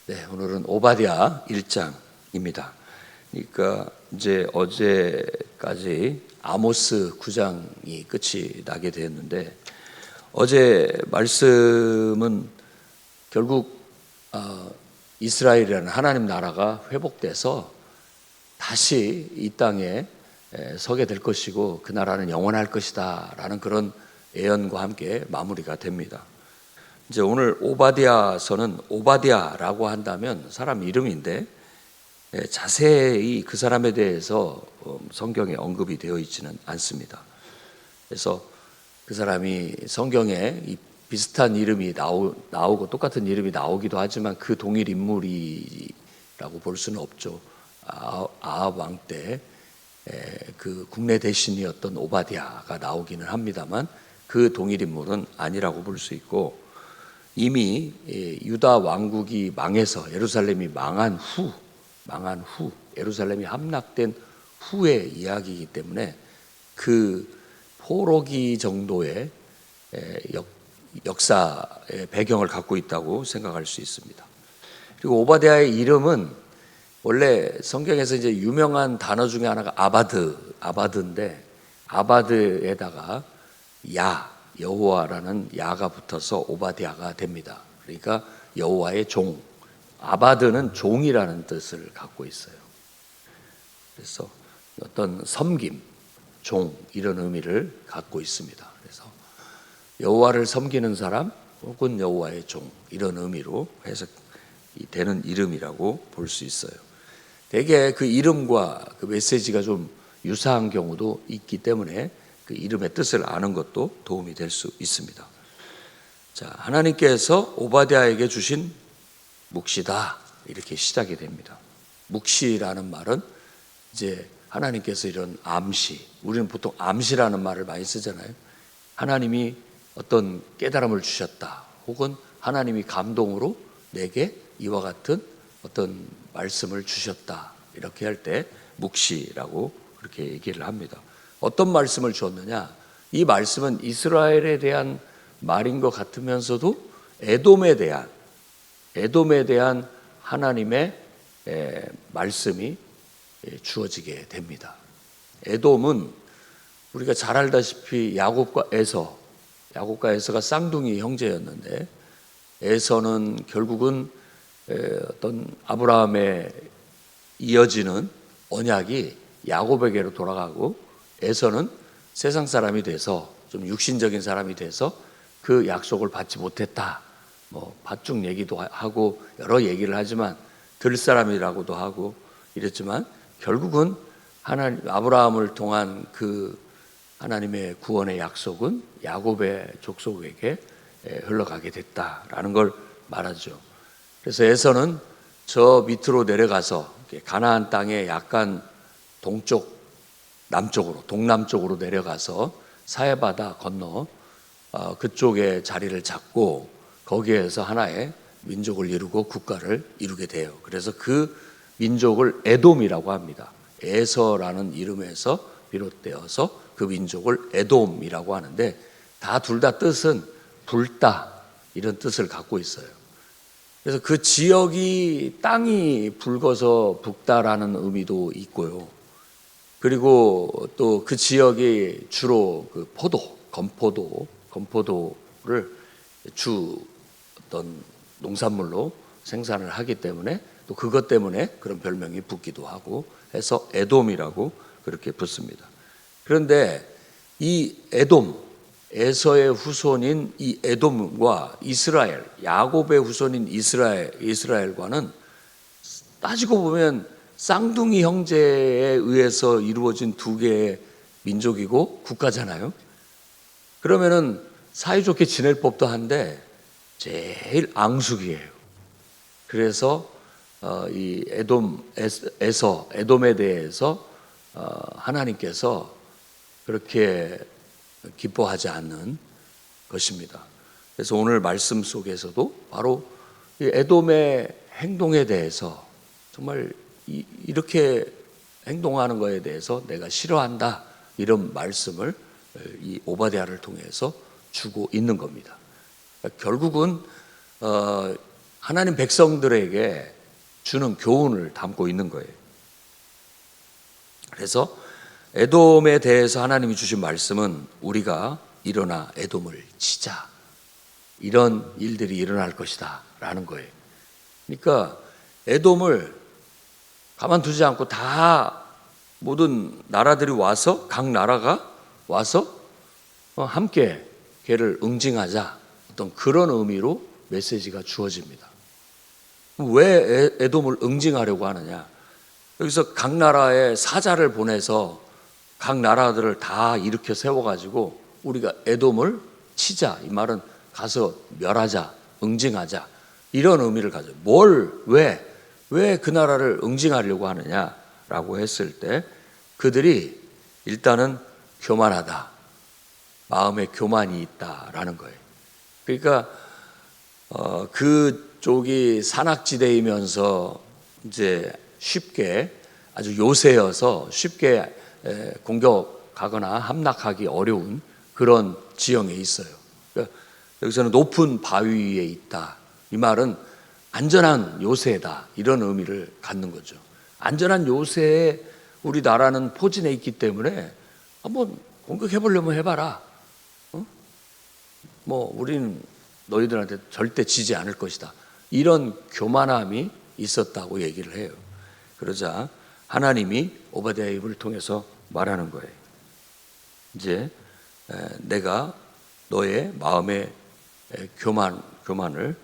네, 오늘은 오바댜 1장입니다. 그러니까 이제 어제까지 아모스 9장이 끝이 나게 되었는데, 어제 말씀은 결국 이스라엘이라는 하나님 나라가 회복돼서 다시 이 땅에 서게 될 것이고 그 나라는 영원할 것이다 라는 그런 예언과 함께 마무리가 됩니다. 이제 오늘 오바댜서는 오바댜라고 한다면 사람 이름인데 자세히 그 사람에 대해서 성경에 언급이 되어 있지는 않습니다. 그래서 그 사람이 성경에 비슷한 이름이 나오고 똑같은 이름이 나오기도 하지만 그 동일 인물이라고 볼 수는 없죠. 아합 왕 때 그 국내 대신이었던 오바댜가 나오기는 합니다만 그 동일 인물은 아니라고 볼 수 있고, 이미 유다 왕국이 망해서 예루살렘이 망한 후 예루살렘이 함락된 후의 이야기이기 때문에 그 포로기 정도의 역사의 배경을 갖고 있다고 생각할 수 있습니다. 그리고 오바댜의 이름은 원래 성경에서 이제 유명한 단어 중에 하나가 아바드인데, 아바드에다가 여호와라는 야가 붙어서 오바댜가 됩니다. 그러니까 여호와의 종. 아바드는 종이라는 뜻을 갖고 있어요. 그래서 어떤 섬김, 종 이런 의미를 갖고 있습니다. 그래서 여호와를 섬기는 사람 혹은 여호와의 종 이런 의미로 해석이 되는 이름이라고 볼 수 있어요. 대개 그 이름과 그 메시지가 좀 유사한 경우도 있기 때문에 그 이름의 뜻을 아는 것도 도움이 될 수 있습니다. 자, 하나님께서 오바댜에게 주신 묵시다 이렇게 시작이 됩니다. 묵시라는 말은 이제 하나님께서 이런 암시, 우리는 보통 암시라는 말을 많이 쓰잖아요. 하나님이 어떤 깨달음을 주셨다, 혹은 하나님이 감동으로 내게 이와 같은 어떤 말씀을 주셨다, 이렇게 할 때 묵시라고 그렇게 얘기를 합니다. 어떤 말씀을 주었느냐? 이 말씀은 이스라엘에 대한 말인 것 같으면서도 에돔에 대한 하나님의 말씀이 주어지게 됩니다. 에돔은 우리가 잘 알다시피 야곱과 에서가 쌍둥이 형제였는데, 에서는 결국은 어떤 아브라함에 이어지는 언약이 야곱에게로 돌아가고, 에서는 세상 사람이 돼서 좀 육신적인 사람이 돼서 그 약속을 받지 못했다. 밭중 얘기도 하고 여러 얘기를 하지만 들 사람이라고도 하고 이랬지만, 결국은 아브라함을 통한 그 하나님의 구원의 약속은 야곱의 족속에게 흘러가게 됐다라는 걸 말하죠. 그래서 에서는 저 밑으로 내려가서 가나안 땅에 약간 동남쪽으로 내려가서 사해바다 건너 그쪽에 자리를 잡고 거기에서 하나의 민족을 이루고 국가를 이루게 돼요. 그래서 그 민족을 에돔이라고 합니다. 에서라는 이름에서 비롯되어서 그 민족을 에돔이라고 하는데, 둘 다 뜻은 붉다 이런 뜻을 갖고 있어요. 그래서 그 지역이 땅이 붉어서 붉다라는 의미도 있고요. 그리고 또 그 지역이 주로 그 건포도를 어떤 농산물로 생산을 하기 때문에 또 그것 때문에 그런 별명이 붙기도 하고 해서 에돔이라고 그렇게 붙습니다. 그런데 이 에서의 후손인 이 에돔과 이스라엘, 야곱의 후손인 이스라엘과는 따지고 보면 쌍둥이 형제에 의해서 이루어진 두 개의 민족이고 국가잖아요. 그러면은 사이좋게 지낼 법도 한데 제일 앙숙이에요. 그래서 이 에돔에 대해서 하나님께서 그렇게 기뻐하지 않는 것입니다. 그래서 오늘 말씀 속에서도 바로 이 에돔의 행동에 대해서, 정말 이렇게 행동하는 것에 대해서 내가 싫어한다, 이런 말씀을 이 오바댜를 통해서 주고 있는 겁니다. 결국은 하나님 백성들에게 주는 교훈을 담고 있는 거예요. 그래서 에돔에 대해서 하나님이 주신 말씀은 우리가 일어나 에돔을 치자, 이런 일들이 일어날 것이다 라는 거예요. 그러니까 에돔을 가만두지 않고 다 모든 나라들이 와서, 각 나라가 와서 함께 걔를 응징하자, 어떤 그런 의미로 메시지가 주어집니다. 왜 에돔을 응징하려고 하느냐? 여기서 각 나라에 사자를 보내서 각 나라들을 다 일으켜 세워가지고 우리가 에돔을 치자, 이 말은 가서 멸하자, 응징하자, 이런 의미를 가져요. 왜 그 나라를 응징하려고 하느냐라고 했을 때 그들이 일단은 교만하다, 마음에 교만이 있다라는 거예요. 그러니까 그쪽이 산악지대이면서 이제 쉽게, 아주 요새여서 쉽게 공격하거나 함락하기 어려운 그런 지형에 있어요. 그러니까 여기서는 높은 바위 위에 있다, 이 말은 안전한 요새다, 이런 의미를 갖는 거죠. 안전한 요새에 우리나라는 포진해 있기 때문에 한번 공격해보려면 해봐라. 우리는 너희들한테 절대 지지 않을 것이다, 이런 교만함이 있었다고 얘기를 해요. 그러자 하나님이 오바댜 입을 통해서 말하는 거예요. 이제 내가 너의 마음의 교만을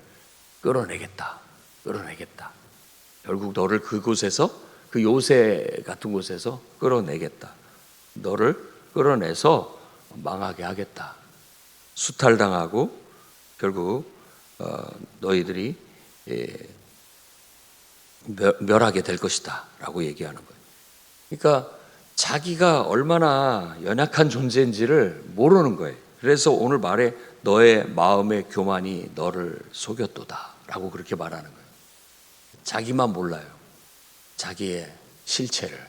끌어내겠다. 결국 너를 그곳에서, 그 요새 같은 곳에서 끌어내겠다. 너를 끌어내서 망하게 하겠다. 수탈당하고 결국 너희들이 멸하게 될 것이다 라고 얘기하는 거예요. 그러니까 자기가 얼마나 연약한 존재인지를 모르는 거예요. 그래서 오늘 말에 너의 마음의 교만이 너를 속였도다 라고 그렇게 말하는 거예요. 자기만 몰라요, 자기의 실체를.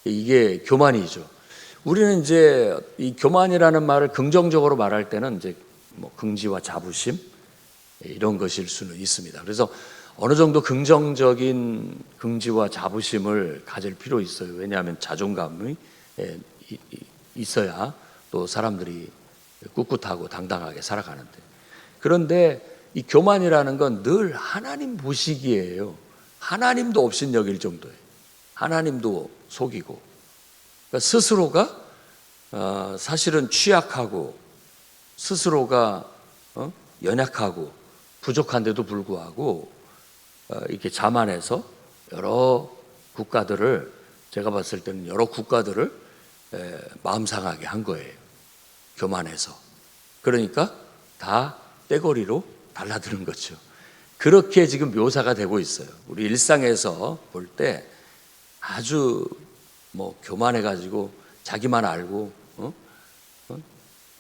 이게 교만이죠. 우리는 이제 이 교만이라는 말을 긍정적으로 말할 때는 이제 긍지와 자부심, 이런 것일 수는 있습니다. 그래서 어느 정도 긍정적인 긍지와 자부심을 가질 필요 있어요. 왜냐하면 자존감이 있어야 또 사람들이 꿋꿋하고 당당하게 살아가는데, 그런데 이 교만이라는 건 늘 하나님 보시기에요, 하나님도 업신여길 정도예요. 하나님도 속이고, 그러니까 스스로가 사실은 취약하고 스스로가 연약하고 부족한데도 불구하고 이렇게 자만해서 여러 국가들을, 제가 봤을 때는 여러 국가들을 마음 상하게 한 거예요, 교만해서. 그러니까 다 떼거리로 달라드는 거죠. 그렇게 지금 묘사가 되고 있어요. 우리 일상에서 볼 때 아주 교만해가지고 자기만 알고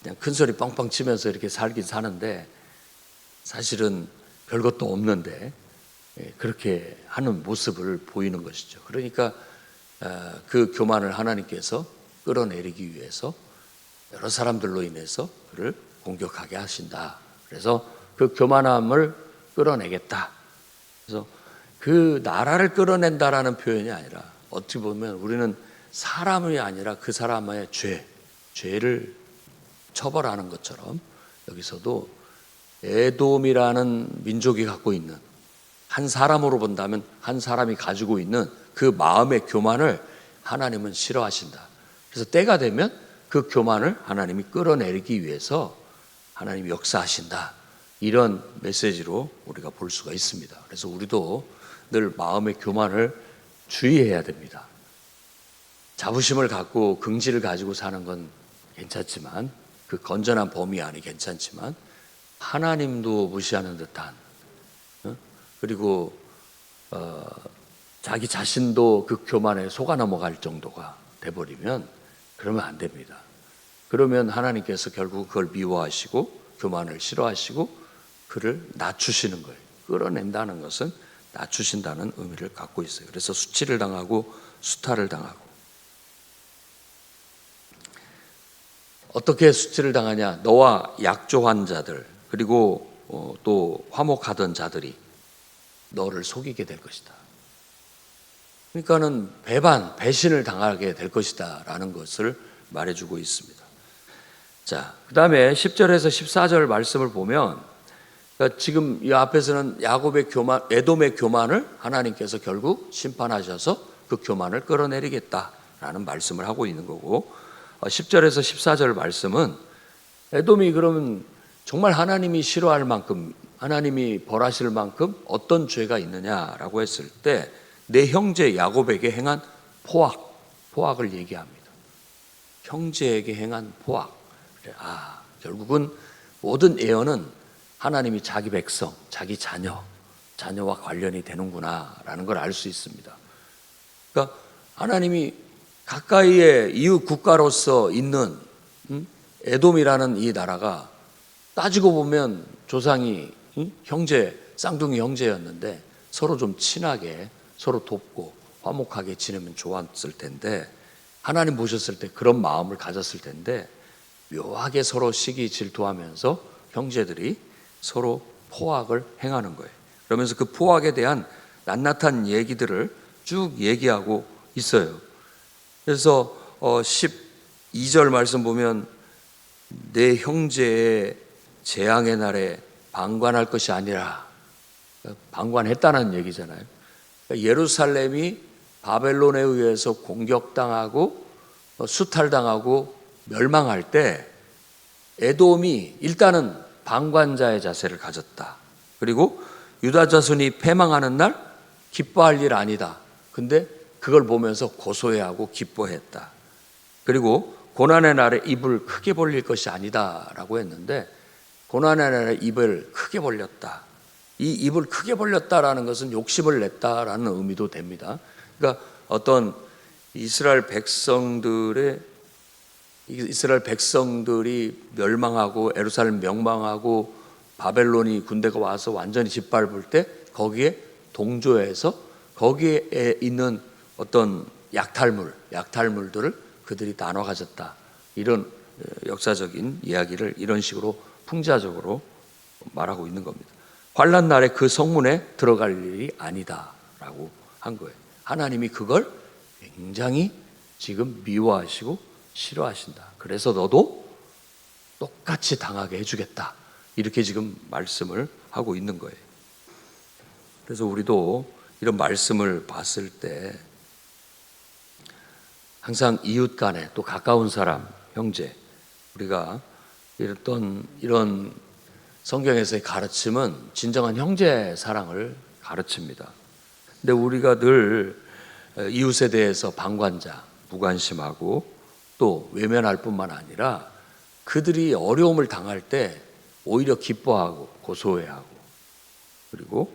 그냥 큰 소리 뻥뻥 치면서 이렇게 살긴 사는데 사실은 별것도 없는데 그렇게 하는 모습을 보이는 것이죠. 그러니까 그 교만을 하나님께서 끌어내리기 위해서 여러 사람들로 인해서 그를 공격하게 하신다. 그래서 그 교만함을 끌어내겠다. 그래서 그 나라를 끌어낸다라는 표현이 아니라 어떻게 보면 우리는 사람이 아니라 그 사람의 죄를 처벌하는 것처럼 여기서도 에돔이라는 민족이 갖고 있는, 한 사람으로 본다면 한 사람이 가지고 있는 그 마음의 교만을 하나님은 싫어하신다. 그래서 때가 되면 그 교만을 하나님이 끌어내리기 위해서 하나님이 역사하신다, 이런 메시지로 우리가 볼 수가 있습니다. 그래서 우리도 늘 마음의 교만을 주의해야 됩니다. 자부심을 갖고 긍지를 가지고 사는 건 괜찮지만, 그 건전한 범위 안에 괜찮지만 하나님도 무시하는 듯한, 그리고 자기 자신도 그 교만에 속아 넘어갈 정도가 돼버리면 그러면 안 됩니다. 그러면 하나님께서 결국 그걸 미워하시고 교만을 싫어하시고 그를 낮추시는 거예요. 끌어낸다는 것은 낮추신다는 의미를 갖고 있어요. 그래서 수치를 당하고 수탈을 당하고. 어떻게 수치를 당하냐? 너와 약조한 자들, 그리고 또 화목하던 자들이 너를 속이게 될 것이다. 그러니까는 배신을 당하게 될 것이다 라는 것을 말해주고 있습니다. 자, 그 다음에 10절에서 14절 말씀을 보면, 그러니까 지금 이 앞에서는 야곱의 교만, 에돔의 교만을 하나님께서 결국 심판하셔서 그 교만을 끌어내리겠다라는 말씀을 하고 있는 거고, 10절에서 14절 말씀은 에돔이 그러면 정말 하나님이 싫어할 만큼, 하나님이 벌하실 만큼 어떤 죄가 있느냐라고 했을 때 내 형제 야곱에게 행한 포악을 얘기합니다. 형제에게 행한 포악. 결국은 모든 애언은 하나님이 자기 백성, 자기 자녀와 관련이 되는구나라는 걸 알 수 있습니다. 그러니까 하나님이 가까이에 이웃 국가로서 있는 에돔이라는 이 나라가 따지고 보면 조상이 쌍둥이 형제였는데 서로 좀 친하게 서로 돕고 화목하게 지내면 좋았을 텐데, 하나님 보셨을 때 그런 마음을 가졌을 텐데 묘하게 서로 시기 질투하면서 형제들이 서로 포악을 행하는 거예요. 그러면서 그 포악에 대한 낱낱한 얘기들을 쭉 얘기하고 있어요. 그래서 12절 말씀 보면 내 형제의 재앙의 날에 방관할 것이 아니라, 방관했다는 얘기잖아요. 예루살렘이 바벨론에 의해서 공격당하고 수탈당하고 멸망할 때 에돔이 일단은 방관자의 자세를 가졌다. 그리고 유다 자손이 패망하는 날 기뻐할 일 아니다. 근데 그걸 보면서 고소해하고 기뻐했다. 그리고 고난의 날에 입을 크게 벌릴 것이 아니다라고 했는데 고난의 날에 입을 크게 벌렸다. 이 입을 크게 벌렸다라는 것은 욕심을 냈다라는 의미도 됩니다. 그러니까 어떤 이스라엘 백성들이 멸망하고 예루살렘 명망하고 바벨론이 군대가 와서 완전히 짓밟을 때 거기에 동조해서 거기에 있는 어떤 약탈물들을 그들이 나눠 가졌다. 이런 역사적인 이야기를 이런 식으로 풍자적으로 말하고 있는 겁니다. 환난 날에 그 성문에 들어갈 일이 아니다라고 한 거예요. 하나님이 그걸 굉장히 지금 미워하시고 싫어하신다. 그래서 너도 똑같이 당하게 해주겠다. 이렇게 지금 말씀을 하고 있는 거예요. 그래서 우리도 이런 말씀을 봤을 때 항상 이웃 간에 또 가까운 사람, 형제, 우리가 이런 성경에서의 가르침은 진정한 형제 사랑을 가르칩니다. 근데 우리가 늘 이웃에 대해서 방관자, 무관심하고 또 외면할 뿐만 아니라 그들이 어려움을 당할 때 오히려 기뻐하고 고소해하고 그리고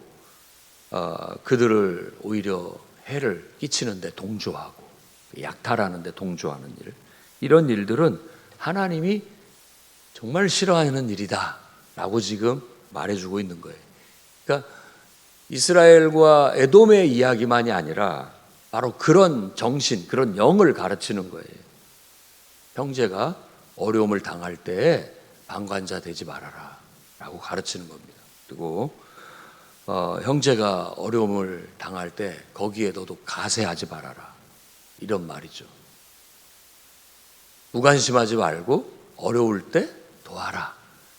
그들을 오히려 해를 끼치는데 동조하고 약탈하는데 동조하는 일, 이런 일들은 하나님이 정말 싫어하는 일이다 라고 지금 말해주고 있는 거예요. 그러니까 이스라엘과 에돔의 이야기만이 아니라 바로 그런 정신, 그런 영을 가르치는 거예요. 형제가 어려움을 당할 때 방관자 되지 말아라 라고 가르치는 겁니다. 그리고 형제가 어려움을 당할 때 거기에 너도 가세하지 말아라, 이런 말이죠. 무관심하지 말고 어려울 때 도와라.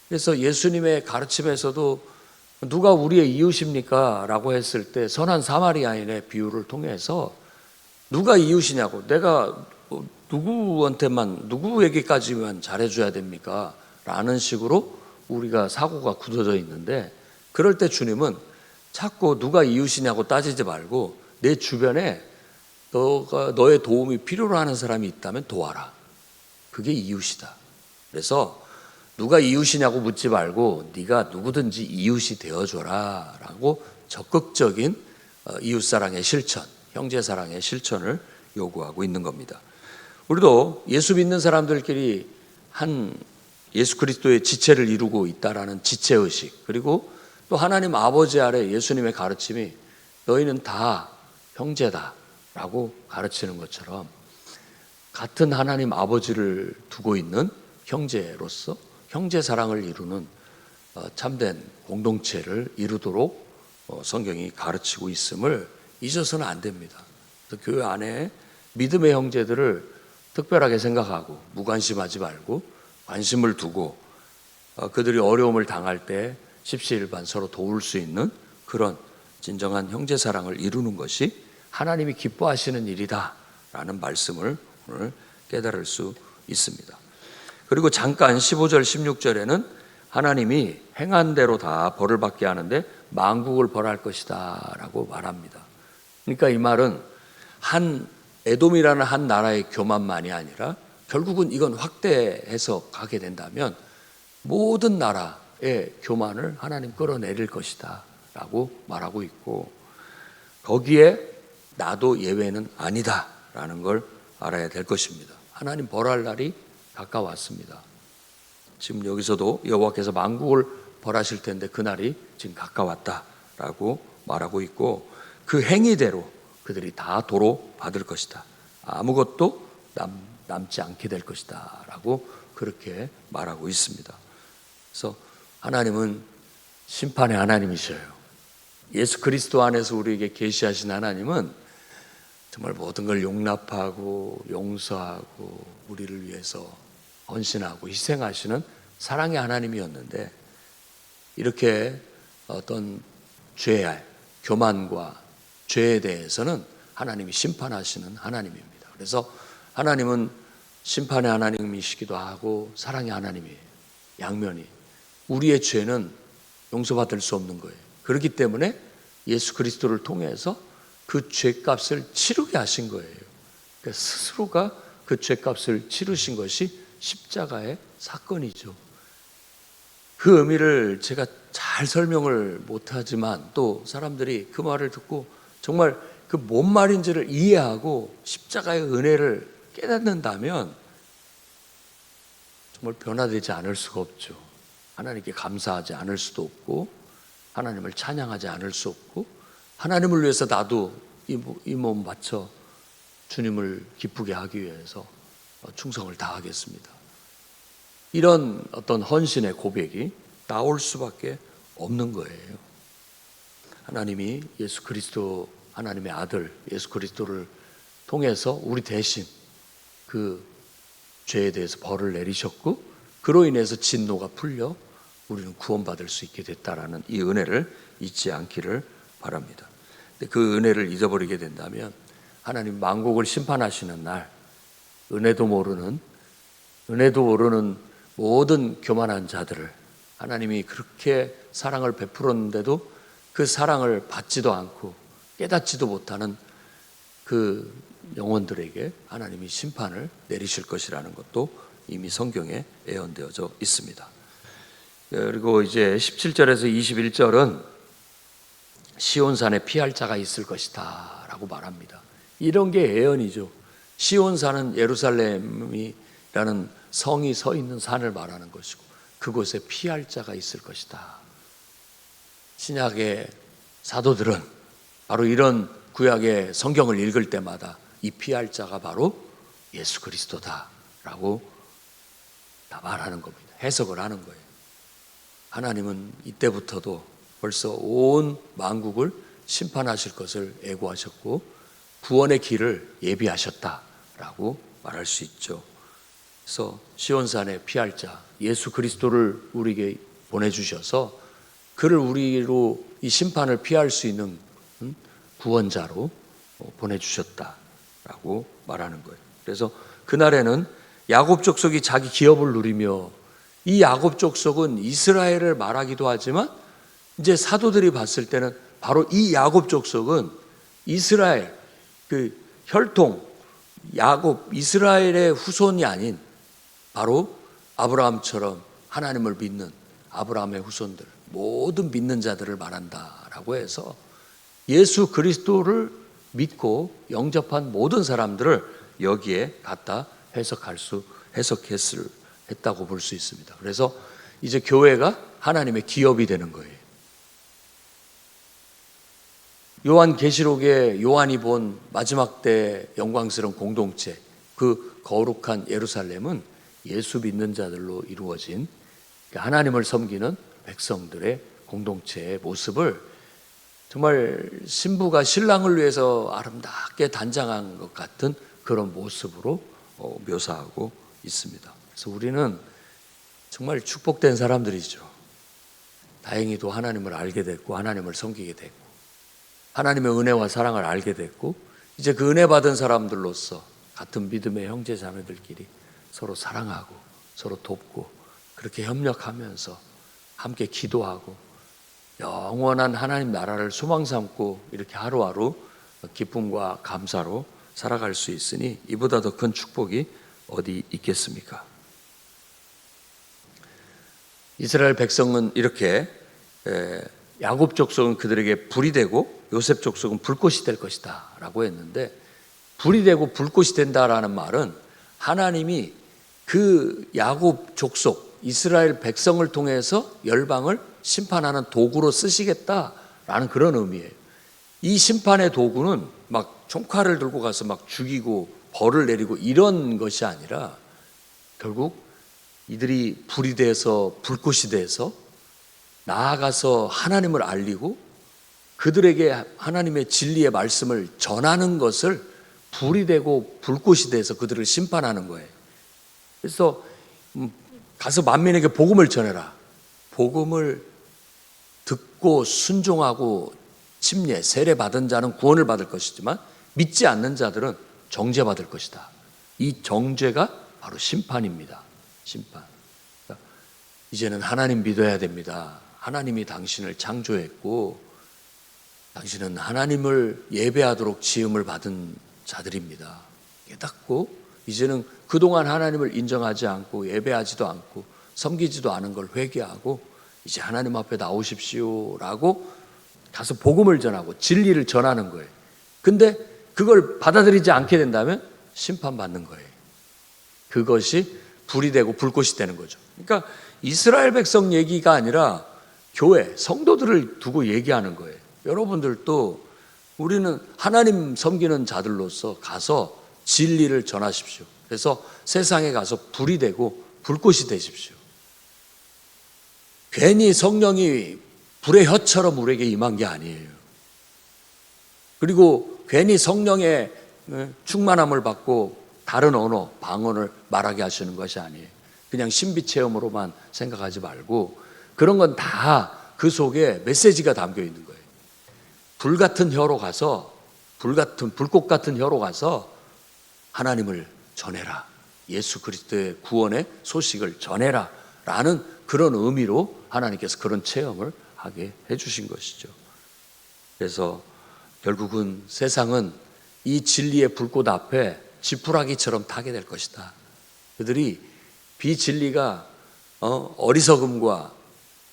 그래서 예수님의 가르침에서도 누가 우리의 이웃입니까? 라고 했을 때 선한 사마리아인의 비유를 통해서 누가 이웃이냐고, 내가 누구에게까지만 잘해줘야 됩니까? 라는 식으로 우리가 사고가 굳어져 있는데, 그럴 때 주님은 자꾸 누가 이웃이냐고 따지지 말고 내 주변에 너의 도움이 필요로 하는 사람이 있다면 도와라. 그게 이웃이다. 그래서 누가 이웃이냐고 묻지 말고 네가 누구든지 이웃이 되어줘라 라고 적극적인 이웃사랑의 실천, 형제사랑의 실천을 요구하고 있는 겁니다. 우리도 예수 믿는 사람들끼리 한 예수 그리스도의 지체를 이루고 있다라는 지체의식, 그리고 또 하나님 아버지 아래 예수님의 가르침이 너희는 다 형제다 라고 가르치는 것처럼 같은 하나님 아버지를 두고 있는 형제로서 형제 사랑을 이루는 참된 공동체를 이루도록 성경이 가르치고 있음을 잊어서는 안 됩니다. 교회 안에 믿음의 형제들을 특별하게 생각하고 무관심하지 말고 관심을 두고 그들이 어려움을 당할 때 십시일반 서로 도울 수 있는 그런 진정한 형제사랑을 이루는 것이 하나님이 기뻐하시는 일이다라는 말씀을 오늘 깨달을 수 있습니다. 그리고 잠깐 15절 16절에는 하나님이 행한 대로 다 벌을 받게 하는데 만국을 벌할 것이다 라고 말합니다. 그러니까 이 말은 에돔이라는 한 나라의 교만만이 아니라 결국은 이건 확대해서 가게 된다면 모든 나라의 교만을 하나님 끌어내릴 것이다 라고 말하고 있고, 거기에 나도 예외는 아니다 라는 걸 알아야 될 것입니다. 하나님 벌할 날이 가까웠습니다. 지금 여기서도 여호와께서 만국을 벌하실 텐데 그날이 지금 가까웠다라고 말하고 있고, 그 행위대로 그들이 다 도로 받을 것이다. 아무것도 남지 않게 될 것이다 라고 그렇게 말하고 있습니다. 그래서 하나님은 심판의 하나님이셔요. 예수 그리스도 안에서 우리에게 계시하신 하나님은 정말 모든 걸 용납하고 용서하고 우리를 위해서 헌신하고 희생하시는 사랑의 하나님이었는데, 이렇게 어떤 죄, 교만과 죄에 대해서는 하나님이 심판하시는 하나님입니다. 그래서 하나님은 심판의 하나님이시기도 하고 사랑의 하나님이에요. 양면이. 우리의 죄는 용서받을 수 없는 거예요. 그렇기 때문에 예수 그리스도를 통해서 그 죄값을 치르게 하신 거예요. 그러니까 스스로가 그 죄값을 치르신 것이 십자가의 사건이죠. 그 의미를 제가 잘 설명을 못하지만 또 사람들이 그 말을 듣고 정말 그 뭔 말인지를 이해하고 십자가의 은혜를 깨닫는다면 정말 변화되지 않을 수가 없죠. 하나님께 감사하지 않을 수도 없고 하나님을 찬양하지 않을 수 없고, 하나님을 위해서 나도 이 몸 바쳐 주님을 기쁘게 하기 위해서 충성을 다하겠습니다. 이런 어떤 헌신의 고백이 나올 수밖에 없는 거예요. 하나님이 예수 그리스도, 하나님의 아들 예수 그리스도를 통해서 우리 대신 그 죄에 대해서 벌을 내리셨고, 그로 인해서 진노가 풀려 우리는 구원받을 수 있게 됐다라는 이 은혜를 잊지 않기를 바랍니다. 근데 그 은혜를 잊어버리게 된다면 하나님 만국을 심판하시는 날 은혜도 모르는 모든 교만한 자들을 하나님이 그렇게 사랑을 베풀었는데도 그 사랑을 받지도 않고 깨닫지도 못하는 그 영혼들에게 하나님이 심판을 내리실 것이라는 것도 이미 성경에 예언되어져 있습니다. 그리고 이제 17절에서 21절은 시온산에 피할 자가 있을 것이다 라고 말합니다. 이런 게 예언이죠. 시온산은 예루살렘이라는 성이 서 있는 산을 말하는 것이고 그곳에 피할 자가 있을 것이다. 신약의 사도들은 바로 이런 구약의 성경을 읽을 때마다 이 피할 자가 바로 예수 그리스도다 라고 다 말하는 겁니다. 해석을 하는 거예요. 하나님은 이때부터도 벌써 온 만국을 심판하실 것을 예고하셨고 구원의 길을 예비하셨다라고 말할 수 있죠. 그래서 시온산에 피할 자 예수 그리스도를 우리에게 보내주셔서 그를 우리로 이 심판을 피할 수 있는 구원자로 보내주셨다라고 말하는 거예요. 그래서 그날에는 야곱 족속이 자기 기업을 누리며, 이 야곱 족속은 이스라엘을 말하기도 하지만 이제 사도들이 봤을 때는 바로 이 야곱 족속은 이스라엘 그 혈통 야곱 이스라엘의 후손이 아닌 바로 아브라함처럼 하나님을 믿는 아브라함의 후손들, 모든 믿는 자들을 말한다라고 해서 예수 그리스도를 믿고 영접한 모든 사람들을 여기에 갖다 해석했다고 볼 수 있습니다. 그래서 이제 교회가 하나님의 기업이 되는 거예요. 요한계시록에 요한이 본 마지막 때 영광스러운 공동체, 그 거룩한 예루살렘은 예수 믿는 자들로 이루어진 하나님을 섬기는 백성들의 공동체의 모습을 정말 신부가 신랑을 위해서 아름답게 단장한 것 같은 그런 모습으로 묘사하고 있습니다. 그래서 우리는 정말 축복된 사람들이죠. 다행히도 하나님을 알게 됐고 하나님을 섬기게 됐고 하나님의 은혜와 사랑을 알게 됐고 이제 그 은혜 받은 사람들로서 같은 믿음의 형제 자매들끼리 서로 사랑하고 서로 돕고 그렇게 협력하면서 함께 기도하고 영원한 하나님 나라를 소망 삼고 이렇게 하루하루 기쁨과 감사로 살아갈 수 있으니 이보다 더 큰 축복이 어디 있겠습니까? 이스라엘 백성은 이렇게 야곱 족속은 그들에게 불이 되고 요셉 족속은 불꽃이 될 것이다 라고 했는데, 불이 되고 불꽃이 된다라는 말은 하나님이 그 야곱 족속 이스라엘 백성을 통해서 열방을 심판하는 도구로 쓰시겠다라는 그런 의미예요. 이 심판의 도구는 막 총칼을 들고 가서 막 죽이고 벌을 내리고 이런 것이 아니라 결국 이들이 불이 돼서 불꽃이 돼서 나아가서 하나님을 알리고 그들에게 하나님의 진리의 말씀을 전하는 것을 불이 되고 불꽃이 돼서 그들을 심판하는 거예요. 그래서 가서 만민에게 복음을 전해라. 복음을 듣고 순종하고 침례, 세례 받은 자는 구원을 받을 것이지만 믿지 않는 자들은 정죄받을 것이다. 이 정죄가 바로 심판입니다. 심판. 이제는 하나님 믿어야 됩니다. 하나님이 당신을 창조했고 당신은 하나님을 예배하도록 지음을 받은 자들입니다. 깨닫고 이제는 그동안 하나님을 인정하지 않고 예배하지도 않고 섬기지도 않은 걸 회개하고 이제 하나님 앞에 나오십시오라고 가서 복음을 전하고 진리를 전하는 거예요. 근데 그걸 받아들이지 않게 된다면 심판받는 거예요. 그것이 불이 되고 불꽃이 되는 거죠. 그러니까 이스라엘 백성 얘기가 아니라 교회, 성도들을 두고 얘기하는 거예요. 여러분들도 우리는 하나님 섬기는 자들로서 가서 진리를 전하십시오. 그래서 세상에 가서 불이 되고 불꽃이 되십시오. 괜히 성령이 불의 혀처럼 우리에게 임한 게 아니에요. 그리고 괜히 성령의 충만함을 받고 다른 언어, 방언을 말하게 하시는 것이 아니에요. 그냥 신비 체험으로만 생각하지 말고 그런 건 다 그 속에 메시지가 담겨 있는 거예요. 불같은 혀로 가서 불꽃 같은 혀로 가서 하나님을 전해라. 예수 그리스도의 구원의 소식을 전해라 라는 그런 의미로 하나님께서 그런 체험을 하게 해주신 것이죠. 그래서 결국은 세상은 이 진리의 불꽃 앞에 지푸라기처럼 타게 될 것이다. 그들이 비진리가 어리석음과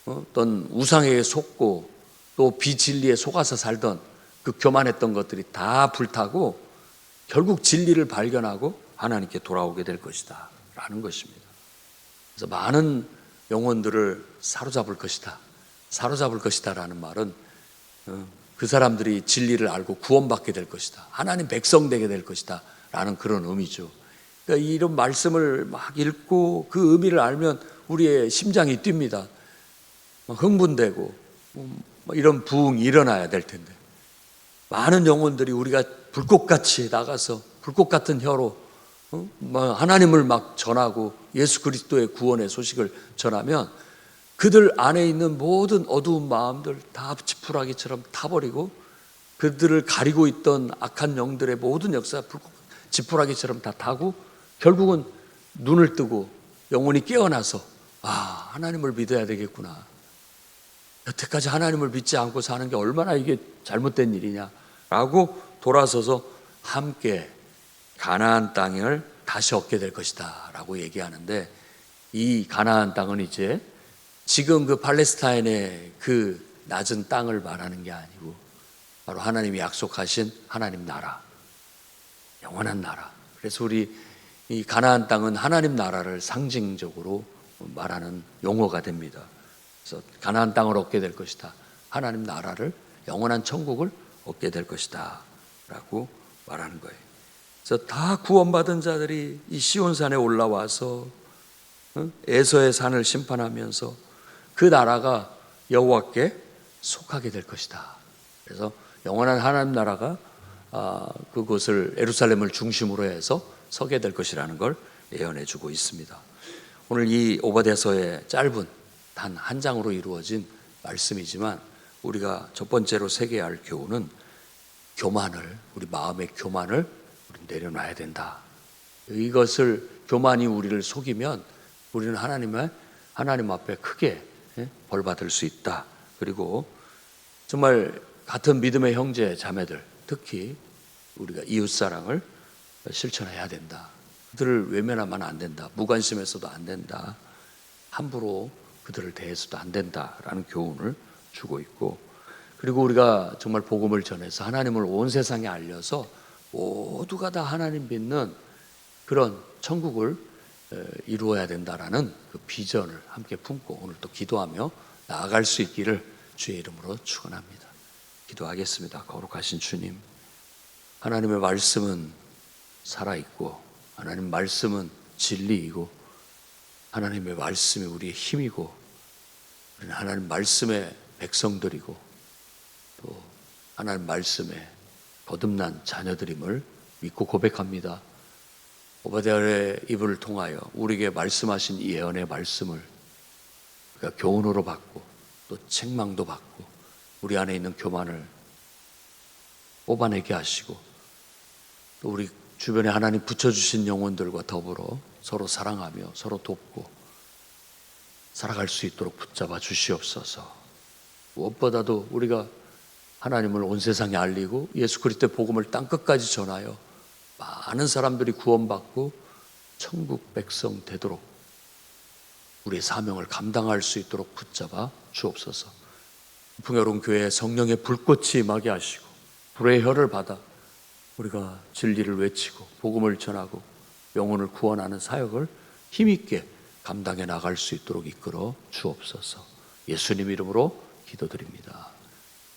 어떤 우상에 속고 또 비진리에 속아서 살던 그 교만했던 것들이 다 불타고 결국 진리를 발견하고 하나님께 돌아오게 될 것이다 라는 것입니다. 그래서 많은 영혼들을 사로잡을 것이다. 사로잡을 것이다 라는 말은 그 사람들이 진리를 알고 구원받게 될 것이다. 하나님 백성 되게 될 것이다 라는 그런 의미죠. 그러니까 이런 말씀을 막 읽고 그 의미를 알면 우리의 심장이 뜁니다. 흥분되고 이런 부흥이 일어나야 될 텐데 많은 영혼들이 우리가 불꽃같이 나가서 불꽃 같은 혀로 하나님을 막 전하고 예수 그리스도의 구원의 소식을 전하면 그들 안에 있는 모든 어두운 마음들 다 지푸라기처럼 타버리고 그들을 가리고 있던 악한 영들의 모든 역사 지푸라기처럼 다 타고 결국은 눈을 뜨고 영혼이 깨어나서 하나님을 믿어야 되겠구나. 여태까지 하나님을 믿지 않고 사는 게 얼마나 이게 잘못된 일이냐라고 돌아서서 함께 가나안 땅을 다시 얻게 될 것이다 라고 얘기하는데, 이 가나안 땅은 이제 지금 그 팔레스타인의 그 낮은 땅을 말하는 게 아니고 바로 하나님이 약속하신 하나님 나라, 영원한 나라. 그래서 우리 이 가나안 땅은 하나님 나라를 상징적으로 말하는 용어가 됩니다. 그래서 가나안 땅을 얻게 될 것이다. 하나님 나라를, 영원한 천국을 얻게 될 것이다 라고 말하는 거예요. 그래서 다 구원받은 자들이 이 시온산에 올라와서 에서의 산을 심판하면서 그 나라가 여호와께 속하게 될 것이다. 그래서 영원한 하나님 나라가 그곳을 예루살렘을 중심으로 해서 서게 될 것이라는 걸 예언해 주고 있습니다. 오늘 이 오바댜서의 짧은 단 한 장으로 이루어진 말씀이지만 우리가 첫 번째로 새겨야 할 교훈은 교만을, 우리 마음의 교만을 우리 내려놔야 된다. 이것을, 교만이 우리를 속이면 우리는 하나님 앞에 크게 벌받을 수 있다. 그리고 정말 같은 믿음의 형제 자매들, 특히 우리가 이웃사랑을 실천해야 된다. 그들을 외면하면 안 된다. 무관심해서도 안 된다. 함부로 그들을 대해서도 안 된다라는 교훈을 주고 있고, 그리고 우리가 정말 복음을 전해서 하나님을 온 세상에 알려서 모두가 다 하나님 믿는 그런 천국을 이루어야 된다라는 그 비전을 함께 품고 오늘 또 기도하며 나아갈 수 있기를 주의 이름으로 축원합니다. 기도하겠습니다. 거룩하신 주님, 하나님의 말씀은 살아있고 하나님 말씀은 진리이고 하나님의 말씀이 우리의 힘이고 우리는 하나님 말씀의 백성들이고 또 하나님 말씀에 거듭난 자녀들임을 믿고 고백합니다. 오바댜의 입을 통하여 우리에게 말씀하신 이 예언의 말씀을 우리가 교훈으로 받고 또 책망도 받고 우리 안에 있는 교만을 뽑아내게 하시고 또 우리 주변에 하나님 붙여주신 영혼들과 더불어 서로 사랑하며 서로 돕고 살아갈 수 있도록 붙잡아 주시옵소서. 무엇보다도 우리가 하나님을 온 세상에 알리고 예수 그리스도의 복음을 땅끝까지 전하여 많은 사람들이 구원받고 천국 백성 되도록 우리의 사명을 감당할 수 있도록 붙잡아 주옵소서. 풍요로운 교회에 성령의 불꽃이 임하게 하시고 불의 혀를 받아 우리가 진리를 외치고 복음을 전하고 영혼을 구원하는 사역을 힘있게 감당해 나갈 수 있도록 이끌어 주옵소서. 예수님 이름으로 기도드립니다.